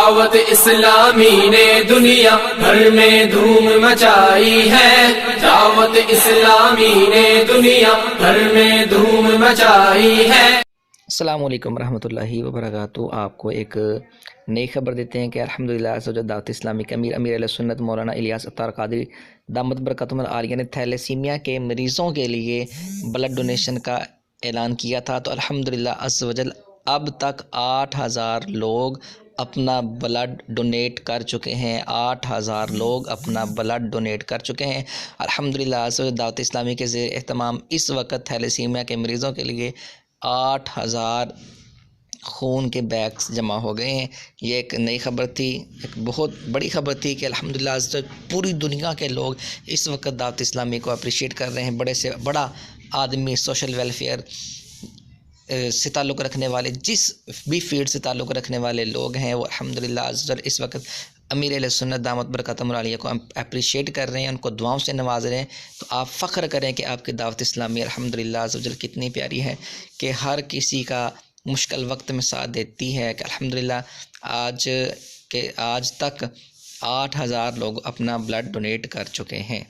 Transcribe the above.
دعوت اسلامی نے دنیا بھر میں دھوم مچائی ہے، دعوت اسلامی نے دنیا بھر میں دھوم مچائی ہے۔ السلام علیکم ورحمۃ اللہ وبرکاتہ۔ آپ کو ایک نئی خبر دیتے ہیں کہ الحمدللہ دعوت اسلامی کے امیر علیہ سنت مولانا الیاس قدری دامت برکاتہم العالیہ نے تھیلیسیمیا کے مریضوں کے لیے بلڈ ڈونیشن کا اعلان کیا تھا، تو الحمدللہ عز وجل اب تک 8000 لوگ اپنا بلڈ ڈونیٹ کر چکے ہیں، 8000 لوگ اپنا بلڈ ڈونیٹ کر چکے ہیں الحمدللہ عز وجل۔ دعوت اسلامی کے زیر اہتمام اس وقت تھیلیسیمیا کے مریضوں کے لیے 8000 خون کے بیگس جمع ہو گئے ہیں۔ یہ ایک نئی خبر تھی، ایک بہت بڑی خبر تھی کہ الحمدللہ عز وجل پوری دنیا کے لوگ اس وقت دعوت اسلامی کو اپریشیٹ کر رہے ہیں۔ بڑے سے بڑا آدمی، سوشل ویلفیئر سے تعلق رکھنے والے، جس بھی فیلڈ سے تعلق رکھنے والے لوگ ہیں، وہ الحمدللہ عز وجل اس وقت امیر علیہ سنت دامت برکاتہم العالیہ کو اپریشیٹ کر رہے ہیں، ان کو دعاؤں سے نواز رہے ہیں۔ تو آپ فخر کریں کہ آپ کی دعوت اسلامی الحمدللہ عز وجل کتنی پیاری ہے کہ ہر کسی کا مشکل وقت میں ساتھ دیتی ہے، کہ الحمدللہ آج تک 8000 لوگ اپنا بلڈ ڈونیٹ کر چکے ہیں۔